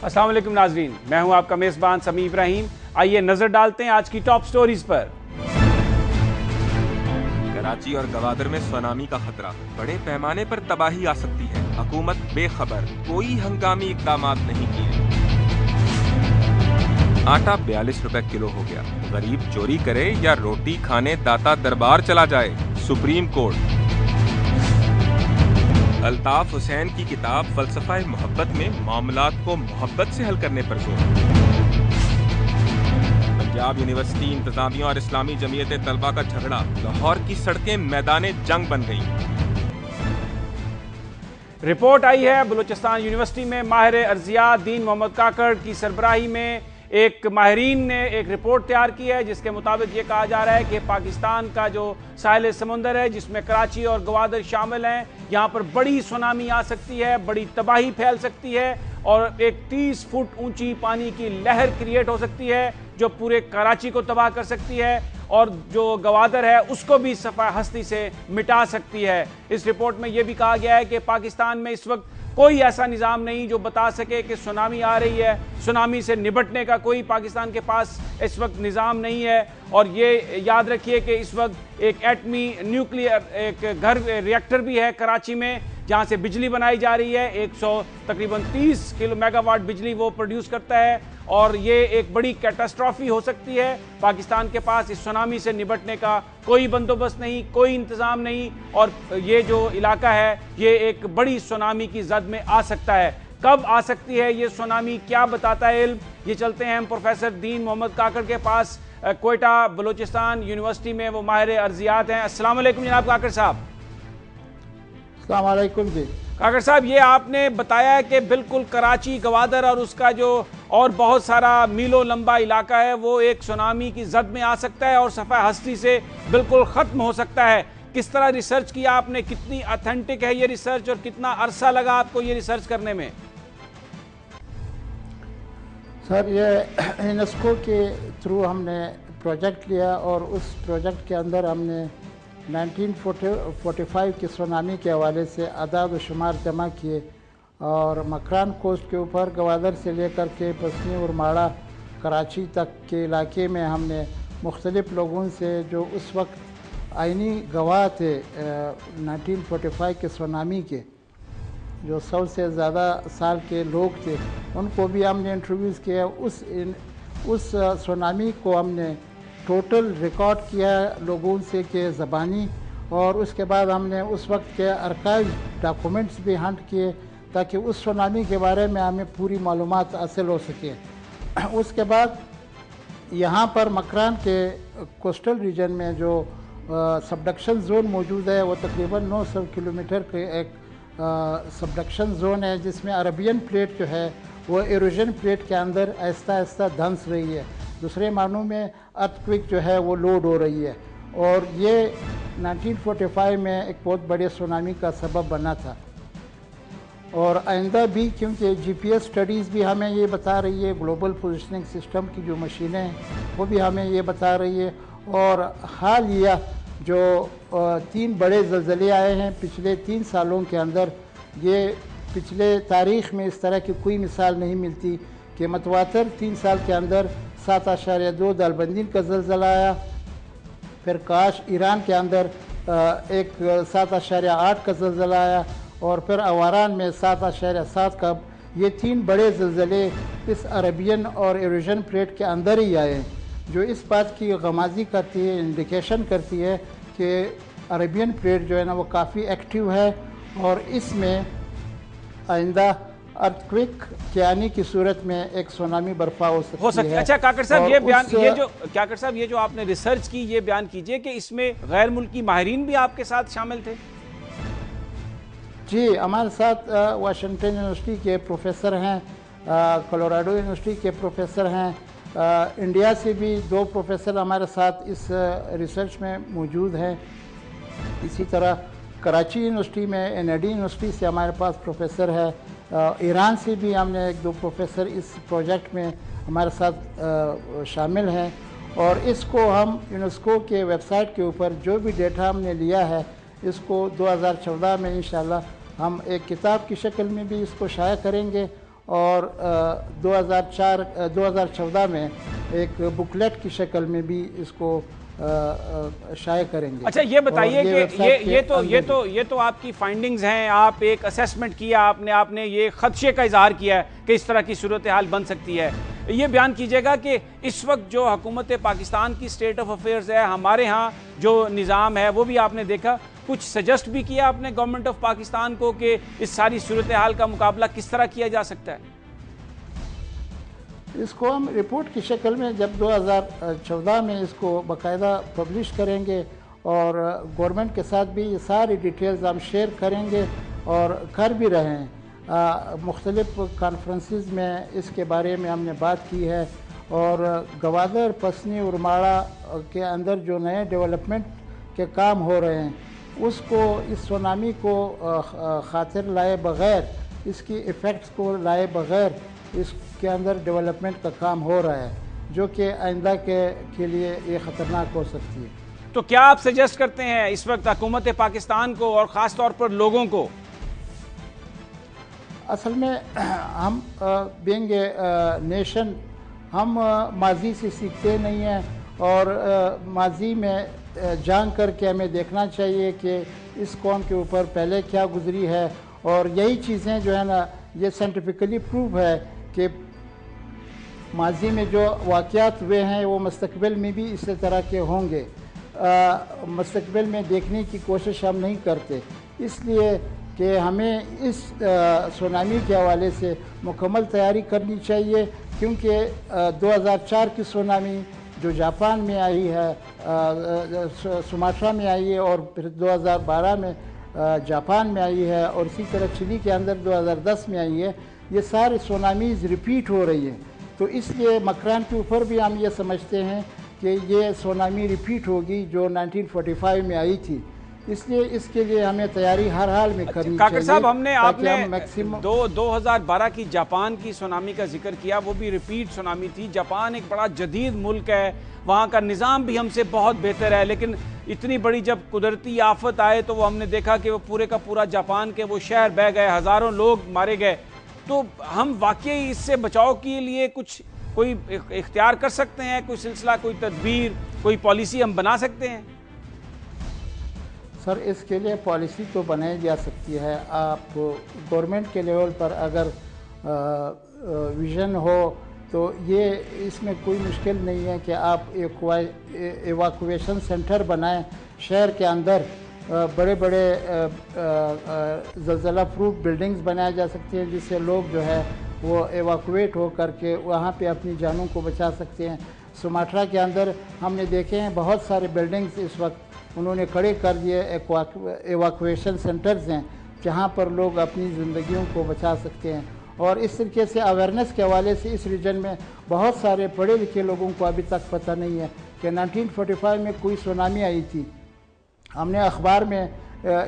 अस्सलाम वालेकुम नाजरीन, मैं हूं आपका मेज़बान समी इब्राहिम। आइए नजर डालते हैं आज की टॉप स्टोरीज पर। कराची और गवादर में सुनामी का खतरा, बड़े पैमाने पर तबाही आ सकती है, हुकूमत बेखबर, कोई हंगामी इकदाम नहीं किए। आटा 42 रुपए किलो हो गया, गरीब चोरी करे या रोटी खाने दाता दरबार चला जाए, सुप्रीम कोर्ट। अल्ताफ हुसैन की किताब फलसफा मोहब्बत में मामलात को मोहब्बत से हल करने पर जोर। पंजाब यूनिवर्सिटी इंतजामिया और इस्लामी जमीयत तलबा का झगड़ा, लाहौर की सड़कें मैदाने जंग बन गईं। रिपोर्ट आई है बलूचिस्तान यूनिवर्सिटी में माहिर अर्जियात दीन मोहम्मद काकड़ की सरबराही में एक माहिरीन ने एक रिपोर्ट तैयार की है, जिसके मुताबिक ये कहा जा रहा है कि पाकिस्तान का जो साहिल समुंदर है, जिसमें कराची और गवादर शामिल हैं, यहाँ पर बड़ी सुनामी आ सकती है, बड़ी तबाही फैल सकती है और एक 30 फुट ऊंची पानी की लहर क्रिएट हो सकती है जो पूरे कराची को तबाह कर सकती है और जो गवादर है उसको भी सफा हस्ती से मिटा सकती है। इस रिपोर्ट में यह भी कहा गया है कि पाकिस्तान में इस वक्त कोई ऐसा निज़ाम नहीं जो बता सके कि सुनामी आ रही है। सुनामी से निपटने का कोई पाकिस्तान के पास इस वक्त निज़ाम नहीं है। और ये याद रखिए कि इस वक्त एक एटमी न्यूक्लियर एक घर रिएक्टर भी है कराची में, जहाँ से बिजली बनाई जा रही है। 100 तकरीबन 30 किलो मेगावाट बिजली वो प्रोड्यूस करता है और ये एक बड़ी कैटास्ट्रॉफी हो सकती है। पाकिस्तान के पास इस सुनामी से निपटने का कोई बंदोबस्त नहीं, कोई इंतज़ाम नहीं और ये जो इलाका है ये एक बड़ी सुनामी की जद में आ सकता है। कब आ सकती है ये सुनामी, क्या बताता है इल्म, ये चलते हैं हम प्रोफेसर दीन मोहम्मद काकड़ के पास। कोयटा बलूचिस्तान यूनिवर्सिटी में वो माहिर अर्जियात हैं। अस्सलाम वालेकुम जनाब काकड़ साहब। अस्सलाम वालेकुम जी। काकड़ साहब, ये आपने बताया है कि बिल्कुल कराची गवादर और उसका जो और बहुत सारा मीलों लंबा इलाका है वो एक सुनामी की जद में आ सकता है और सफ़ा हस्ती से बिल्कुल ख़त्म हो सकता है। किस तरह रिसर्च किया आपने, कितनी ऑथेंटिक है ये रिसर्च और कितना अरसा लगा आपको ये रिसर्च करने में? सर, ये यूनेस्को के थ्रू हमने प्रोजेक्ट लिया और उस प्रोजेक्ट के अंदर हमने 1945 की सुनामी के हवाले से अदाद व शुमार जमा किए और मकरान कोस्ट के ऊपर गवादर से लेकर के पसनी और माड़ा कराची तक के इलाके में हमने मुख्तलिफ़ लोगों से जो उस वक्त आइनी गवाह थे 1945 के सुनामी के, जो 100 से ज़्यादा साल के लोग थे, उनको भी हमने इंटरव्यूज़ किया। उस सुनामी को हमने टोटल रिकॉर्ड किया लोगों से के ज़बानी और उसके बाद हमने उस वक्त के आर्काइव डॉक्यूमेंट्स भी हंट किए ताकि उस सुनामी के बारे में हमें पूरी मालूमात हासिल हो सके। उसके बाद यहाँ पर मकरान के कोस्टल रीजन में जो सबडक्शन ज़ोन मौजूद है वो तकरीबन 900 किलोमीटर के एक सबडक्शन ज़ोन है, जिसमें अरबियन प्लेट जो है वो एरोजन प्लेट के अंदर आहिस्ता आहिस्ता धंस रही है। दूसरे मानों में अर्थक्वेक जो है वो लोड हो रही है और ये 1945 में एक बहुत बड़े सुनामी का सबब बना था। और आइंदा भी, क्योंकि जीपीएस स्टडीज़ भी हमें ये बता रही है, ग्लोबल पोजिशनिंग सिस्टम की जो मशीनें हैं वो भी हमें ये बता रही है। और हालिया जो 3 बड़े ज़लज़ले आए हैं पिछले 3 सालों के अंदर, ये पिछले तारीख़ में इस तरह की कोई मिसाल नहीं मिलती कि मतवातर 3 साल के अंदर 7.2 दालबंदीन का ज़लज़ला आया, फिर काश ईरान के अंदर एक 7.8 का ज़लज़ला आया और फिर अवारान में 7.7 का। ये 3 बड़े ज़लज़ले इस अरबियन और एरोजन प्लेट के अंदर ही आए हैं, जो इस बात की गमाज़ी करती है, इंडिकेशन करती है कि अरबियन प्लेट जो है ना वो काफ़ी एक्टिव है और इसमें आइंदा अर्थक्वेक के आने की सूरत में एक सुनामी बर्फा हो सकती है। अच्छा काकड़ साहब, ये बयान काकड़ साहब ये जो आपने रिसर्च की ये बयान कीजिए कि इसमें गैर मुल्की माहिरीन भी आपके साथ शामिल थे? जी, हमारे साथ वाशिंगटन यूनिवर्सिटी के प्रोफेसर हैं, कोलोराडो यूनिवर्सिटी के प्रोफेसर हैं, इंडिया से भी 2 प्रोफेसर हमारे साथ इस रिसर्च में मौजूद हैं। इसी तरह कराची यूनिवर्सिटी में एनआईडी यूनिवर्सिटी से हमारे पास प्रोफेसर है। ईरान से भी हमने 1-2 प्रोफेसर इस प्रोजेक्ट में हमारे साथ शामिल हैं और इसको हम यूनेस्को के वेबसाइट के ऊपर जो भी डेटा हमने लिया है इसको 2014 में इंशाल्लाह हम एक किताब की शक्ल में भी इसको शाया करेंगे और 2014 में एक बुकलेट की शक्ल में भी इसको शाये करेंगे। अच्छा, ये बताइए कि ये तो आपकी फाइंडिंग्स हैं, आप एक असेसमेंट किया आपने ये खदशे का इजहार किया है कि इस तरह की सूरत हाल बन सकती है। ये बयान कीजिएगा कि इस वक्त जो हुकूमत पाकिस्तान की स्टेट ऑफ अफेयर्स है, हमारे यहाँ जो निज़ाम है वो भी आपने देखा, कुछ सजेस्ट भी किया आपने गवर्नमेंट ऑफ पाकिस्तान को कि इस सारी सूरत हाल का मुकाबला किस तरह किया जा सकता है? इसको हम रिपोर्ट की शक्ल में जब 2014 में इसको बाकायदा पब्लिश करेंगे और गवर्नमेंट के साथ भी ये सारी डिटेल्स हम शेयर करेंगे और कर भी रहे हैं। मुख्तलिफ कॉन्फ्रेंसेस में इसके बारे में हमने बात की है और गवादर, पसनी और माड़ा के अंदर जो नए डेवलपमेंट के काम हो रहे हैं उसको, इस सुनामी को खातिर लाए बग़ैर, इसकी इफ़ेक्ट्स को लाए बग़ैर इसके अंदर डेवलपमेंट का काम हो रहा है, जो कि आइंदा के लिए ये ख़तरनाक हो सकती है। तो क्या आप सजेस्ट करते हैं इस वक्त हुकूमत पाकिस्तान को और ख़ास तौर पर लोगों को? असल में हम बीइंग नेशन, हम माजी से सीखते नहीं हैं और माजी में जान करके हमें देखना चाहिए कि इस कौम के ऊपर पहले क्या गुजरी है, और यही चीज़ें जो है ना, ये साइंटिफिकली प्रूव है कि माजी में जो वाक़यात हुए हैं वो मुस्तकबिल में भी इसी तरह के होंगे। मुस्तकबिल में देखने की कोशिश हम नहीं करते, इसलिए कि हमें इस सुनामी के हवाले से मुकम्मल तैयारी करनी चाहिए, क्योंकि 2004 की सुनामी जो जापान में आई है, सुमात्रा में आई है, और फिर 2012 में जापान में आई है, और इसी तरह चिली के अंदर 2010 में आई है। ये सारे सुनामीज़ रिपीट हो रही हैं, तो इसलिए मकरान के ऊपर भी हम ये समझते हैं कि ये सुनामी रिपीट होगी जो 1945 में आई थी, इसलिए इसके लिए हमें तैयारी हर हाल में करनी चाहिए। काकर साहब, आपने 2012 की जापान की सुनामी का जिक्र किया, वो भी रिपीट सुनामी थी। जापान एक बड़ा जदीद मुल्क है, वहाँ का निज़ाम भी हमसे बहुत बेहतर है, लेकिन इतनी बड़ी जब कुदरती आफत आए तो वो हमने देखा कि वो पूरे का पूरा जापान के वो शहर बह गए, हज़ारों लोग मारे गए। तो हम वाकई इससे बचाव के लिए कोई इख्तियार कर सकते हैं, कोई सिलसिला, कोई तदबीर, कोई पॉलिसी हम बना सकते हैं? सर, इसके लिए पॉलिसी तो बनाई जा सकती है। आप गवर्नमेंट के लेवल पर अगर विज़न हो तो ये इसमें कोई मुश्किल नहीं है कि आप एवाकुएशन सेंटर बनाएं शहर के अंदर। बड़े बड़े ज़लज़ला प्रूफ बिल्डिंग्स बनाए जा सकती हैं, जिससे लोग जो है वो एवाकुएट हो करके वहाँ पे अपनी जानों को बचा सकते हैं। सुमात्रा के अंदर हमने देखे हैं बहुत सारे बिल्डिंग्स इस वक्त उन्होंने खड़े कर दिए, एवाकुएशन सेंटर्स हैं जहाँ पर लोग अपनी ज़िंदगियों को बचा सकते हैं। और इस तरीके से अवेयरनेस के हवाले से इस रीजन में बहुत सारे पढ़े लिखे लोगों को अभी तक पता नहीं है कि 1945 में कोई सुनामी आई थी। हमने अखबार में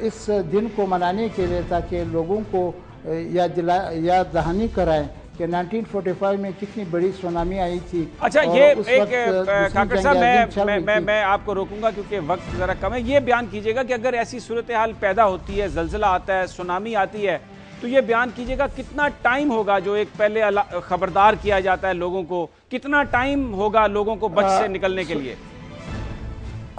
इस दिन को मनाने के लिए, ताकि लोगों को याद दहानी कराएं कि 1945 में कितनी बड़ी सुनामी आई थी। अच्छा, ये एक काकर साहब, मैं आपको रोकूंगा क्योंकि वक्त ज़रा कम है। ये बयान कीजिएगा कि अगर ऐसी सूरत हाल पैदा होती है, ज़लज़ला आता है, सुनामी आती है, तो ये बयान कीजिएगा कितना टाइम होगा, जो एक पहले खबरदार किया जाता है लोगों को, कितना टाइम होगा लोगों को बच से निकलने के लिए?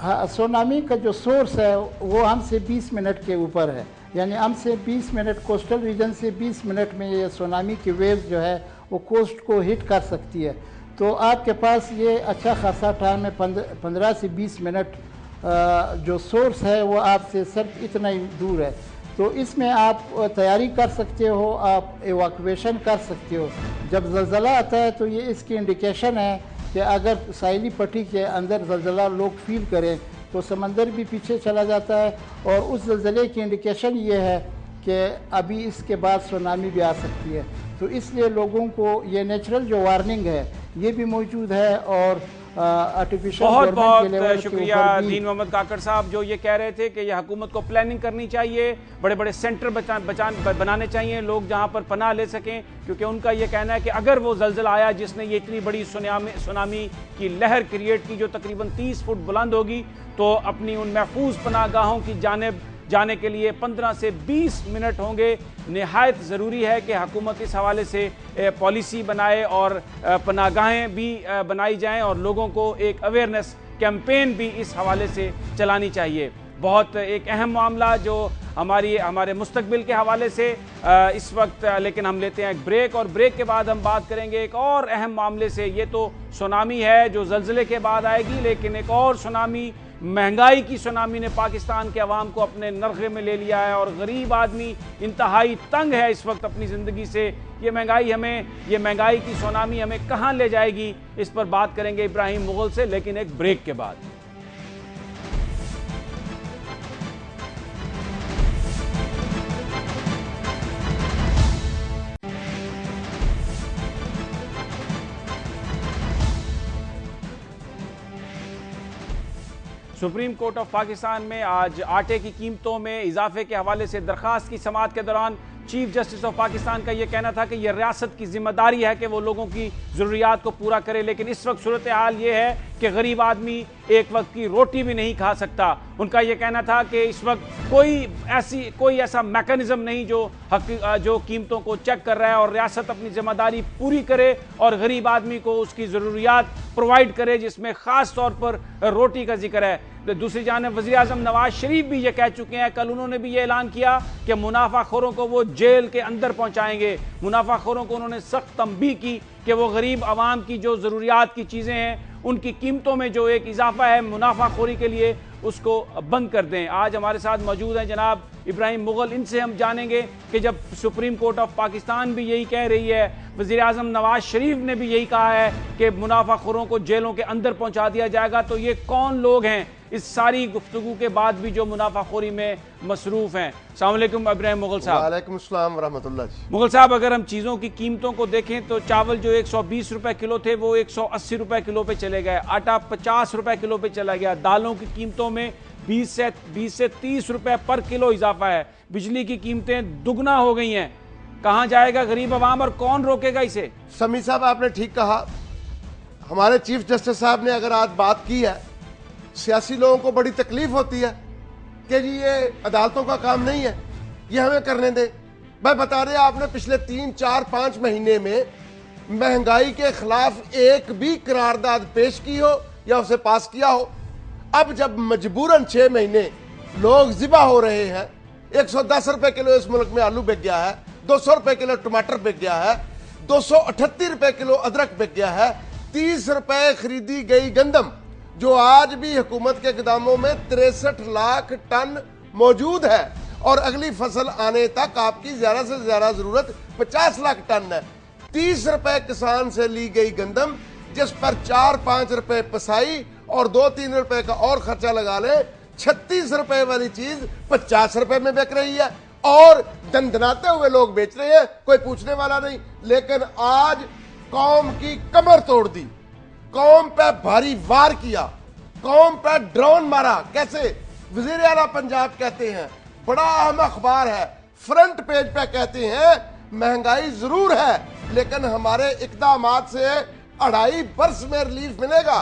हाँ, सुनामी का जो सोर्स है वो हमसे 20 मिनट के ऊपर है, यानी हमसे 20 मिनट, कोस्टल रीजन से 20 मिनट में ये सुनामी की वेव जो है वो कोस्ट को हिट कर सकती है। तो आपके पास ये अच्छा खासा टाइम है, 15 से 20 मिनट। जो सोर्स है वो आपसे सिर्फ इतना ही दूर है, तो इसमें आप तैयारी कर सकते हो, आप एवाकुएशन कर सकते हो। जब ज़लज़ला आता है तो ये इसकी इंडिकेशन है कि अगर साहिली पट्टी के अंदर ज़लज़ला लोग फील करें तो समंदर भी पीछे चला जाता है, और उस ज़लज़ले की इंडिकेशन ये है कि अभी इसके बाद सुनामी भी आ सकती है। तो इसलिए लोगों को ये नेचुरल जो वार्निंग है ये भी मौजूद है, और आर्टिफिशियल बहुत बहुत शुक्रिया दीन मोहम्मद काकर साहब, जो ये कह रहे थे कि यह हुकूमत को प्लानिंग करनी चाहिए, बड़े बड़े सेंटर बनाने चाहिए, लोग जहां पर पनाह ले सकें, क्योंकि उनका ये कहना है कि अगर वो ज़लज़ला आया जिसने ये इतनी बड़ी सुनामी की लहर क्रिएट की जो तकरीबन 30 फुट बुलंद होगी, तो अपनी उन महफूज पनाहगाहों की जानिब जाने के लिए 15 से 20 मिनट होंगे। निहायत ज़रूरी है कि हुकूमत इस हवाले से पॉलिसी बनाए और पनाहगाहें भी बनाई जाएं और लोगों को एक अवेयरनेस कैंपेन भी इस हवाले से चलानी चाहिए। बहुत एक अहम मामला जो हमारे मुस्तकबिल के हवाले से इस वक्त, लेकिन हम लेते हैं एक ब्रेक और ब्रेक के बाद हम बात करेंगे एक और अहम मामले से। ये तो सुनामी है जो ज़लज़ले के बाद आएगी, लेकिन एक और सुनामी, महंगाई की सुनामी ने पाकिस्तान के अवाम को अपने नरखे में ले लिया है और गरीब आदमी इंतहाई तंग है इस वक्त अपनी ज़िंदगी से। ये महंगाई की सुनामी हमें कहाँ ले जाएगी, इस पर बात करेंगे इब्राहिम मुगल से, लेकिन एक ब्रेक के बाद। सुप्रीम कोर्ट ऑफ पाकिस्तान में आज आटे की कीमतों में इजाफे के हवाले से दरखास्त की समाअत के दौरान चीफ जस्टिस ऑफ पाकिस्तान का यह कहना था कि यह रियासत की जिम्मेदारी है कि वो लोगों की ज़रूरियात को पूरा करे, लेकिन इस वक्त सूरत हाल ये है कि गरीब आदमी एक वक्त की रोटी भी नहीं खा सकता। उनका यह कहना था कि इस वक्त कोई ऐसा मैकेनिज्म नहीं जो कीमतों को चेक कर रहा है और रियासत अपनी जिम्मेदारी पूरी करे और गरीब आदमी को उसकी ज़रूरियात प्रोवाइड करे, जिसमें ख़ास तौर पर रोटी का जिक्र है। दूसरी जानिब वज़ीर आज़म नवाज शरीफ भी ये कह चुके हैं, कल उन्होंने भी ये ऐलान किया कि मुनाफाखोरों को वो जेल के अंदर पहुंचाएंगे। मुनाफाखोरों को उन्होंने सख्त तंबीह की कि वो गरीब आवाम की जो ज़रूरियात की चीज़ें हैं उनकी कीमतों में जो एक इजाफा है मुनाफाखोरी के लिए, उसको बंद कर दें। आज हमारे साथ मौजूद हैं जनाब इब्राहिम मुगल, इनसे हम जानेंगे कि जब सुप्रीम कोर्ट ऑफ पाकिस्तान भी यही कह रही है, वज़ीर आज़म नवाज शरीफ ने भी यही कहा है कि मुनाफाखोरों को जेलों के अंदर पहुंचा दिया जाएगा, तो ये कौन लोग हैं इस सारी गुफ्तगू के बाद भी जो मुनाफाखोरी में मसरूफ हैं? अस्सलाम वालेकुम इब्राहिम मुगल साहब। वालेकुम अस्सलाम वरहमतुल्लाह जी। मुगल साहब, अगर हम चीज़ों की कीमतों को देखें तो चावल जो 120 रुपए किलो थे वो 180 रुपए किलो पे चले गए, आटा 50 रुपए किलो पे चला गया, दालों की कीमतों में 20 से 30 रुपए पर किलो इजाफा है, बिजली की कीमतें दुगना हो गई हैं। कहाँ जाएगा गरीब आवाम और कौन रोकेगा इसे? समी साहब, आपने ठीक कहा। हमारे चीफ जस्टिस साहब ने अगर आज बात की है, सियासी लोगों को बड़ी तकलीफ होती है कि जी ये अदालतों का काम नहीं है, ये हमें करने दें। मैं बता रहे, आपने पिछले 3, 4, 5 महीने में महंगाई के खिलाफ एक भी करारदाद पेश की हो या उसे पास किया हो। अब जब मजबूरन 6 महीने लोग ज़िबा हो रहे हैं, 110 रुपए किलो इस मुल्क में आलू बिक गया है, 200 रुपए किलो टमाटर बिक गया है, 238 रुपए किलो अदरक बिक गया है, 30 रुपए खरीदी गई गंदम जो आज भी हुकूमत के गोदामों में 63 लाख टन मौजूद है और अगली फसल आने तक आपकी ज्यादा से ज्यादा जरूरत 50 लाख टन है। 30 रुपए किसान से ली गई गंदम जिस पर 4-5 रुपए पसाई और 2-3 रुपए का और खर्चा लगा ले, 36 रुपए वाली चीज 50 रुपए में बिक रही है और दंदनाते हुए लोग बेच रहे हैं, कोई पूछने वाला नहीं। लेकिन आज कौम की कमर तोड़ दी, कौम पे भारी वार किया, कौम पे ड्रोन मारा। कैसे? वजीर आला पंजाब कहते हैं, बड़ा अहम अखबार है, फ्रंट पेज पे कहते हैं महंगाई जरूर है लेकिन हमारे इकदामात से 2.5 बरस में रिलीफ मिलेगा।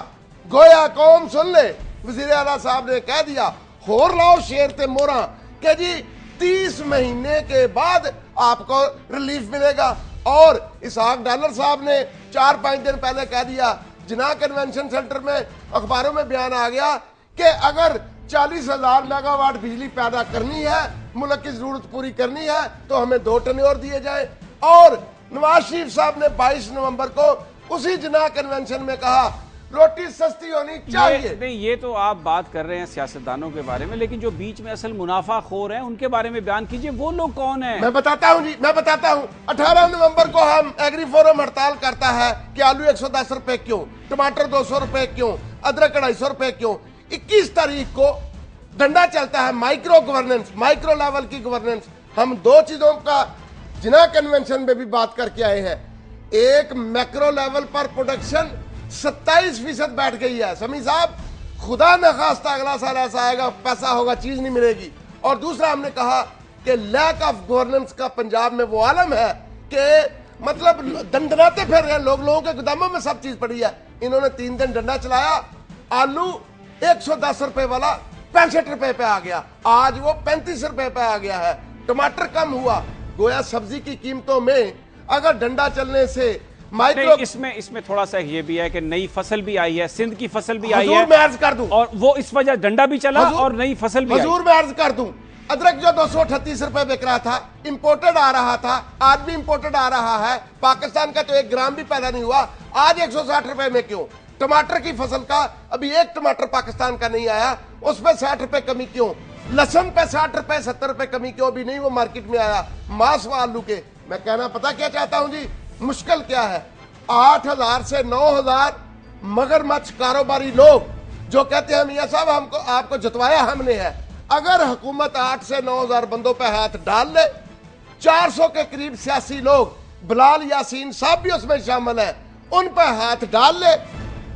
गोया कौम सुन ले, वजीर आला साहब ने कह दिया, होर लाओ शेर ते मोरा के जी 30 महीने के बाद आपको रिलीफ मिलेगा। और इसहाक डालर साहब ने 4-5 दिन पहले कह दिया, जिना कन्वेंशन सेंटर में अखबारों में बयान आ गया कि अगर 40,000 मेगावाट बिजली पैदा करनी है, मुल्क की जरूरत पूरी करनी है, तो हमें 2 टन और दिए जाए। और नवाज शरीफ साहब ने 22 नवंबर को उसी जिना कन्वेंशन में कहा रोटी सस्ती होनी चाहिए। नहीं, ये तो आप बात कर रहे हैं सियासतदानों के बारे में, लेकिन जो बीच में असल मुनाफाखोर हैं उनके बारे में बयान कीजिए, वो लोग कौन हैं? मैं बताता हूं जी, मैं बताता हूं। 18 नवंबर को हम एग्री फोरम हड़ताल करता है कि आलू 110 रुपए क्यों, टमाटर 200 रुपए क्यों, अदरक 250 रुपए क्यों। 21 तारीख को डंडा चलता है माइक्रो गवर्नेंस, माइक्रो लेवल की गवर्नेंस। हम 2 चीजों का जिना कन्वेंशन में भी बात करके आए हैं। एक, मैक्रो लेवल पर प्रोडक्शन 27% बैठ गई है। समी साहब, खुदा न खास्ता अगला साल ऐसा आएगा, पैसा होगा, चीज नहीं मिलेगी। और दूसरा, हमने कहा कि लैक ऑफ गवर्नेंस का पंजाब में वो आलम है कि मतलब दंडनाते फिर रहे लोग, लोगों के गोदामों में सब चीज पड़ी है। इन्होंने 3 दिन डंडा चलाया, आलू 110 रुपए वाला 65 रुपए पे आ गया, आज वो 35 रुपए पे आ गया है। टमाटर कम हुआ, गोया सब्जी की कीमतों में अगर डंडा चलने से माइक्रो इसमें थोड़ा सा ये भी है कि नई फसल भी आई है, सिंध की फसल भी आई है, मैं अर्ज कर दूं, और वो इस वजह डंडा भी चला और नई फसल भी हजूर, मैं अर्ज कर दूं, अदरक जो 238 रुपए बिक रहा था, इंपोर्टेड आ रहा था, आज भी इंपोर्टेड आ रहा है, पाकिस्तान का तो 1 ग्राम भी पैदा नहीं हुआ, आज 160 रुपए में क्यों? टमाटर की फसल का अभी एक टमाटर पाकिस्तान का नहीं आया, उस पर 60 रुपए कमी क्यों? लहसुन पे 60 रुपए 70 रुपए कमी क्यों? भी नहीं वो मार्केट में आया। मांस व आलू के मैं कहना पता क्या चाहता हूं जी, मुश्किल क्या है, 8,000 से 9,000 मगरमच्छ कारोबारी लोग जो कहते हैं मियां साहब हमको आपको जितवाया हमने है, अगर हुकूमत 8 से 9,000 बंदों पे हाथ डाल ले, 400 के करीब सियासी लोग, बिलाल यासीन साहब भी उसमें शामिल है, उन पे हाथ डाल ले,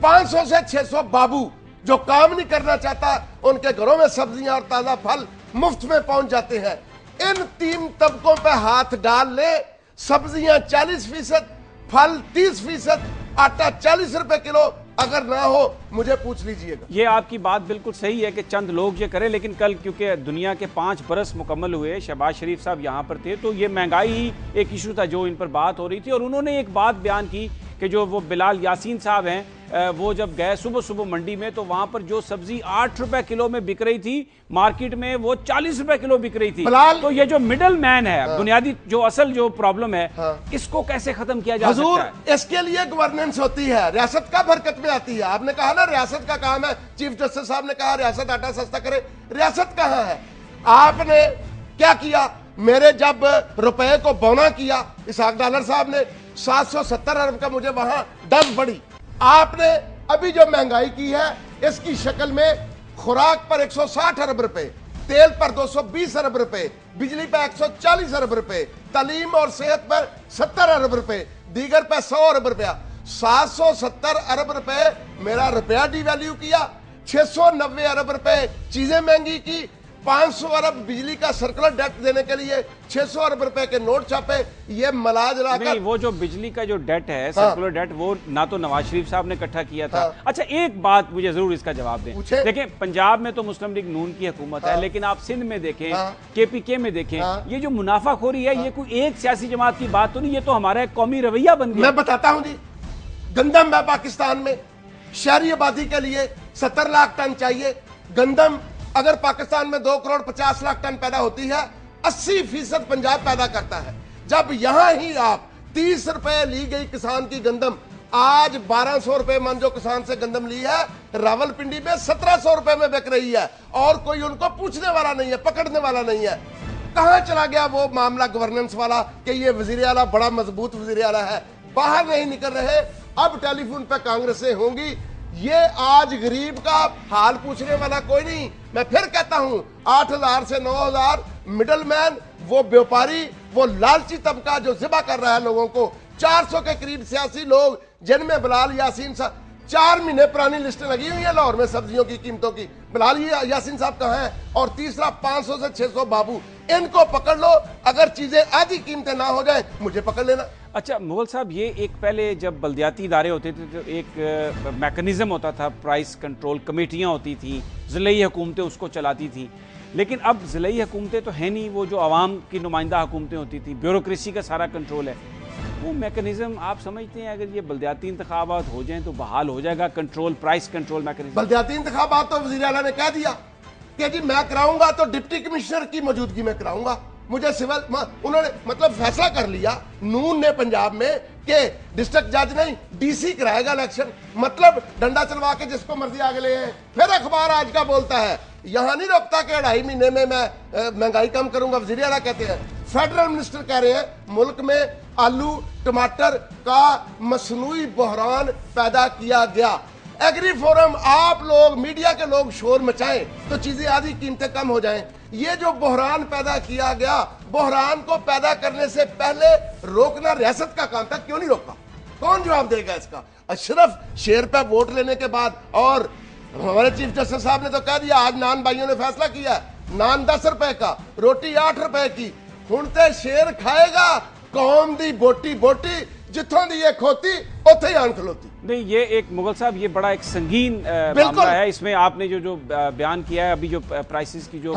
500 से 600 बाबू जो काम नहीं करना चाहता, उनके घरों में सब्जियां और ताजा फल मुफ्त में पहुंच जाते हैं। इन 3 तबकों पे हाथ डाल ले, सब्जियां 40%, फल 30%, आटा 40 रुपए किलो अगर ना हो मुझे पूछ लीजिएगा। ये आपकी बात बिल्कुल सही है कि चंद लोग ये करें, लेकिन कल क्योंकि दुनिया के 5 बरस मुकम्मल हुए, शहबाज शरीफ साहब यहाँ पर थे, तो ये महंगाई ही एक इशू था जो इन पर बात हो रही थी। और उन्होंने एक बात बयान की कि जो वो बिलाल यासीन साहब हैं, वो जब गए सुबह सुबह मंडी में, तो वहां पर जो सब्जी 8 रुपए किलो में बिक रही थी, मार्केट में वो 40 रुपए किलो बिक रही थी। तो ये जो मिडल मैन है, बुनियादी जो असल जो प्रॉब्लम है, इसको कैसे खत्म किया जा सकता है? इसके लिए गवर्नेंस होती है, रियासत का बरकत में आती है। आपने कहा ना रियासत का काम है, चीफ जस्टिस साहब ने कहा रियासत आटा सस्ता करे, रियासत कहां है? आपने क्या किया? मेरे जब रुपए को बौना किया, इसहाक डालर साहब ने 770 अरब का मुझे वहां डब पड़ी। आपने अभी जो महंगाई की है, इसकी शक्ल में खुराक पर 160 अरब रुपए, तेल पर 220 अरब रुपए, बिजली पर 140 अरब रुपए, तालीम और सेहत पर 70 अरब रुपए, दीगर पर 100 अरब रुपया, 770 अरब रुपए मेरा रुपया डिवैल्यू किया, 690 अरब रुपए चीजें महंगी की, 500 अरब बिजली का सर्कुलर डेट देने के लिए 600 अरब रुपए के नोट छापे। ये मलाज लाकर वो जो बिजली का जो डेट है, सर्कुलर डेट, वो ना तो नवाज शरीफ साहब ने इकट्ठा किया था। अच्छा, एक बात मुझे जरूर इसका जवाब दें। देखें, पंजाब में तो मुस्लिम लीग नून की हुकूमत है, लेकिन आप सिंध में देखें, KPK में देखें, ये जो मुनाफाखोरी है, ये कोई एक सियासी जमात की बात तो नहीं, ये तो हमारा एक कौमी रवैया बन गया। मैं बताता हूं जी, गंदम है पाकिस्तान में, शहरी आबादी के लिए 70 लाख टन चाहिए। गंदम अगर पाकिस्तान में 2 करोड़ 50 लाख टन पैदा होती है, 80% पंजाब पैदा करता है। जब यहां ही आप 30 रुपए ली गई किसान की गंदम, आज 1200 रुपए मन जो किसान से गंदम ली है, रावलपिंडी में 1700 रुपए में बिक रही है, और कोई उनको पूछने वाला नहीं है, पकड़ने वाला नहीं है। कहां चला गया वो मामला गवर्नेंस वाला कि ये वजीर आला बड़ा मजबूत वजीर आला है? बाहर नहीं निकल रहे। अब टेलीफोन पे कांग्रेसें होंगी। ये आज गरीब का हाल पूछने वाला कोई नहीं। मैं फिर कहता हूं, 8,000 से 9,000 मिडल मैन, वो व्यापारी, वो लालची तबका जो जिबा कर रहा है लोगों को, 400 के करीब सियासी लोग, जिनमें बिलाल यासीन साहब, 4 महीने पुरानी लिस्टें लगी हुई है लाहौर में सब्जियों की कीमतों की। बिलाल यासीन साहब कहां हैं? और तीसरा 500 से 600 बाबू, इनको पकड़ लो। अगर चीजें आधी कीमतें ना हो जाए, मुझे पकड़ लेना। अच्छा मुगल साहब, ये एक पहले जब बल्दियाती इदारे होते थे तो एक मैकेनिज्म होता था, प्राइस कंट्रोल कमेटियां होती थी, ज़िलाई हुकूमतें उसको चलाती थी, लेकिन अब ज़िलाई हुकूमतें तो है नहीं, वो जो आवाम की नुमाइंदा हुकूमतें होती थी, ब्यूरोक्रेसी का सारा कंट्रोल है। वो मैकेनिज्म आप समझते हैं अगर ये बल्दियाती इंतखाबात हो जाएं तो बहाल हो जाएगा कंट्रोल, प्राइस कंट्रोल मैकेनिज्म? बल्दियाती इंतखाबात तो वज़ीर आला ने कह दिया कि जी मैं कराऊंगा तो डिप्टी कमिश्नर की मौजूदगी में कराऊंगा। मुझे सिविल, उन्होंने मतलब फैसला कर लिया नून ने पंजाब में कि डिस्ट्रिक्ट जज नहीं, DC कराएगा इलेक्शन। मतलब डंडा चलवा के जिसको मर्जी आगे ले आए। फिर अखबार आज का बोलता है, यहां नहीं रोकता कि 2.5 महीने में मैं महंगाई कम करूंगा। वज़ीर आला कहते हैं, फेडरल मिनिस्टर कह रहे हैं मुल्क में आलू टमाटर का मसनूई बहरान पैदा किया गया। एग्री फोरम, आप लोग मीडिया के लोग शोर मचाएं तो चीजें आधी कीमतें कम हो जाएं। ये जो बहरान पैदा किया गया, बहरान को पैदा करने से पहले रोकना रियासत का काम था, क्यों नहीं रोका? कौन जवाब देगा इसका? सिर्फ शेर पे वोट लेने के बाद। और हमारे चीफ जस्टिस साहब ने तो कह दिया, आज नान भाइयों ने फैसला किया, नान 10 रुपए का, रोटी 8 रुपए की। हुण ते शेर खाएगा कौम दी बोटी बोटी, जिथों दी ये खोती उत्थे ही आन खलोती। नहीं, ये एक मुगल साहब, ये बड़ा एक संगीन बिल्कुल मामला है। इसमें आपने जो बयान किया है, अभी जो प्राइसेस की जो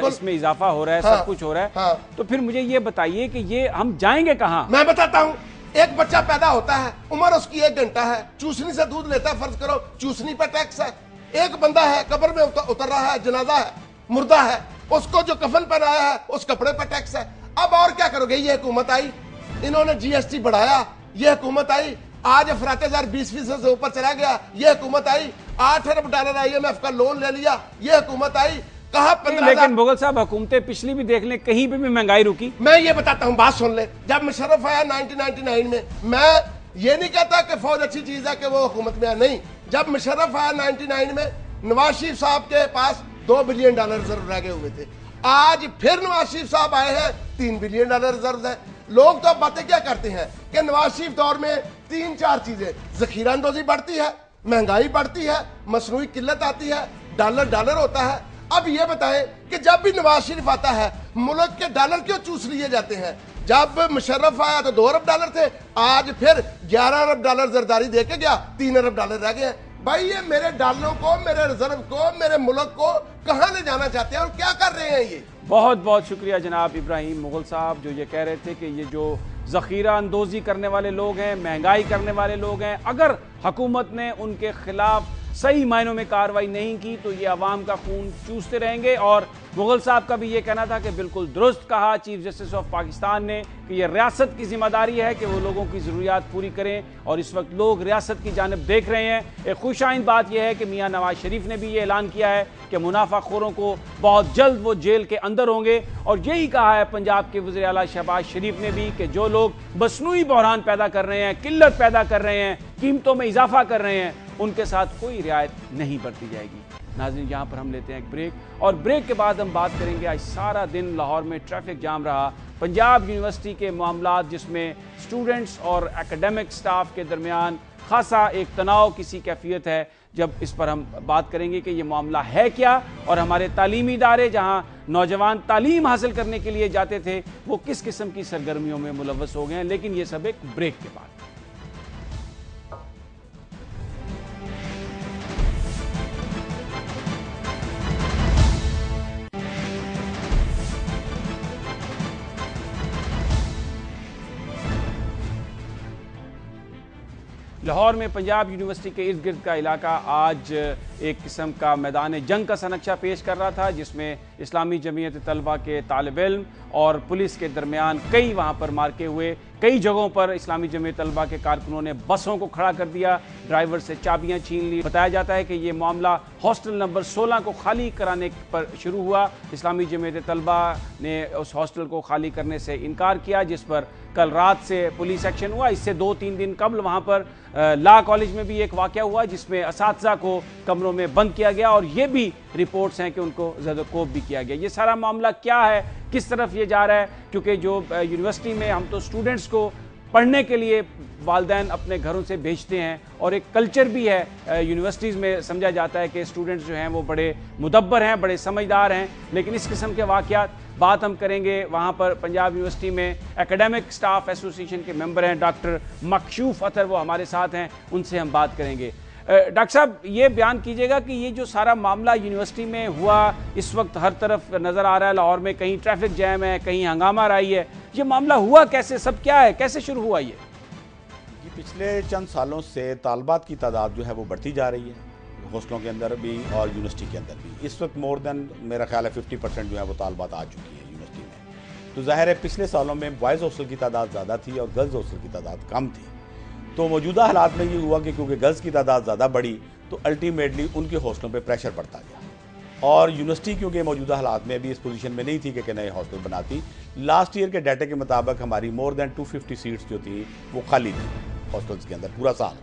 इसमें इजाफा हो रहा है, सब कुछ हो रहा है, तो फिर मुझे ये बताइए कि ये हम जाएंगे कहाँ? मैं बताता हूँ। एक बच्चा पैदा होता है, उम्र उसकी 1 घंटा है, चूसनी से दूध लेता है, फर्ज करो चूसनी पर टैक्स है। एक बंदा है कब्र में उतर रहा है, जनाजा है, मुर्दा है, उसको जो कफन पहनाया है उस कपड़े पर टैक्स है। अब और क्या करोगे? ये हुकूमत आई, इन्होंने जीएसटी बढ़ाया, ये हुकूमत आई, आज अफरातेजार 20% से ऊपर चला गया, ये हुकूमत आई, $8 अरब IMF का लोन ले लिया, ये हुकूमत आई, कहा 15। लेकिन मुगल साहब, हुकूमतें पिछली भी देख लें, कहीं पे भी महंगाई रुकी? मैं ये बताता हूं, बात सुन ले। जब मुशर्रफ आया 1999 में, मैं ये नहीं कहता कि फौज अच्छी चीज है कि वो हुकूमत में है, नहीं। जब मुशर्रफ आया 99 में, नवाज शरीफ साहब के पास $2 बिलियन रिजर्व रह गए हुए थे। आज फिर नवाज शरीफ साहब आए हैं, $3 बिलियन रिजर्व है। लोग तो बातें क्या करते हैं कि नवाज शरीफ दौर में 3-4 चीजें, जखीरा अंदोजी बढ़ती है, महंगाई बढ़ती है, मसनूई किल्लत आती है, डॉलर होता है। अब ये बताएं कि जब भी नवाज शरीफ आता है, मुल्क के डॉलर क्यों चूस लिए जाते हैं? जब मुशर्रफ आया तो $2 अरब थे, आज फिर $11 अरब जरदारी दे के गया, $3 अरब रह गए हैं। भाई ये मेरे डॉलरों को, मेरे रिजर्व को, मेरे मुल्क को कहां ले जाना चाहते हैं और क्या कर रहे हैं ये? बहुत बहुत शुक्रिया जनाब इब्राहिम मुगल साहब, जो ये कह रहे थे कि ये जो ज़ख़ीरा अंदोज़ी करने वाले लोग हैं, महंगाई करने वाले लोग हैं, अगर हुकूमत ने उनके खिलाफ सही मायनों में कार्रवाई नहीं की तो ये अवाम का खून चूसते रहेंगे। और मुगल साहब का भी ये कहना था कि बिल्कुल दुरुस्त कहा चीफ जस्टिस ऑफ पाकिस्तान ने कि ये रियासत की जिम्मेदारी है कि वो लोगों की ज़रूरियात पूरी करें, और इस वक्त लोग रियासत की जानिब देख रहे हैं। एक खुशाइन बात यह है कि मियाँ नवाज शरीफ ने भी ये ऐलान किया है कि मुनाफाखोरों को बहुत जल्द वो जेल के अंदर होंगे, और यही कहा है पंजाब के वज़ीर आला शहबाज शरीफ ने भी कि जो लोग मसनूई बहरान पैदा कर रहे हैं, किल्लत पैदा कर रहे हैं, कीमतों में इजाफा कर रहे हैं, उनके साथ कोई रियायत नहीं बरती जाएगी। नाज़रीन, यहाँ पर हम लेते हैं एक ब्रेक, और ब्रेक के बाद हम बात करेंगे। आज सारा दिन लाहौर में ट्रैफिक जाम रहा, पंजाब यूनिवर्सिटी के मामलात जिसमें स्टूडेंट्स और एकेडमिक स्टाफ के दरमियान खासा एक तनाव किसी कैफियत है। जब इस पर हम बात करेंगे कि ये मामला है क्या, और हमारे तालीमी इदारे जहाँ नौजवान तालीम हासिल करने के लिए जाते थे वो किस किस्म की सरगर्मियों में मुलव्वस हो गए हैं। लेकिन ये सब एक ब्रेक के बाद। लाहौर में पंजाब यूनिवर्सिटी के इर्द गिर्द का इलाका आज एक किस्म का मैदान जंग का सनक्षा पेश कर रहा था, जिसमें इस्लामी जमीयत तलबा के तालिब इल्म और पुलिस के दरमियान कई वहाँ पर मार्के हुए। कई जगहों पर इस्लामी जमीयत तलबा के कारकुनों ने बसों को खड़ा कर दिया, ड्राइवर से चाबियाँ छीन ली। बताया जाता है कि ये मामला हॉस्टल नंबर 16 को खाली कराने पर शुरू हुआ। इस्लामी जमीयत तलबा ने उस हॉस्टल को खाली करने से इनकार किया, जिस पर कल रात से पुलिस एक्शन हुआ। इससे 2-3 दिन कबल वहाँ पर लॉ कॉलेज में भी एक वाक़या हुआ जिसमें असातिज़ा को कमरों में बंद किया गया, और ये भी रिपोर्ट्स हैं कि उनको ज़दकोब भी किया गया। ये सारा मामला क्या है, किस तरफ ये जा रहा है? क्योंकि जो यूनिवर्सिटी में हम तो स्टूडेंट्स को पढ़ने के लिए वालिदैन अपने घरों से भेजते हैं, और एक कल्चर भी है यूनिवर्सिटीज़ में, समझा जाता है कि स्टूडेंट्स जो हैं वो बड़े मुदब्बर हैं, बड़े समझदार हैं। लेकिन इस किस्म के वाक़यात बात हम करेंगे। वहाँ पर पंजाब यूनिवर्सिटी में एकेडमिक स्टाफ एसोसिएशन के मेंबर हैं डॉक्टर मकशूफ अतर, वो हमारे साथ हैं, उनसे हम बात करेंगे। डॉक्टर साहब, ये बयान कीजिएगा कि ये जो सारा मामला यूनिवर्सिटी में हुआ, इस वक्त हर तरफ नज़र आ रहा है लाहौर में, कहीं ट्रैफिक जैम है, कहीं हंगामा राई है, ये मामला हुआ कैसे, सब क्या है, कैसे शुरू हुआ ये? पिछले चंद सालों से तालबात की तादाद जो है वो बढ़ती जा रही है, हॉस्टलों के अंदर भी और यूनिवर्सिटी के अंदर भी। इस वक्त मोर देन मेरा ख्याल है 50% जो है वो तालबात आ चुकी है यूनिवर्सिटी में। तो जाहिर है पिछले सालों में बॉयज़ हॉस्टल की तादाद ज़्यादा थी और गर्ल्स हॉस्टल की तादाद कम थी। तो मौजूदा हालात में ये हुआ कि क्योंकि गर्ल्स की तादाद ज़्यादा बढ़ी तो अल्टीमेटली उनके हॉस्टलों पर प्रेशर बढ़ता गया, और यूनिवर्सिटी क्योंकि मौजूदा हालात में अभी इस पोजीशन में नहीं थी कि नए हॉस्टल बनाती। लास्ट ईयर के डाटा के मुताबिक हमारी मोर देन 250 सीट्स जो थी वो खाली थी हॉस्टल्स के अंदर पूरा साल।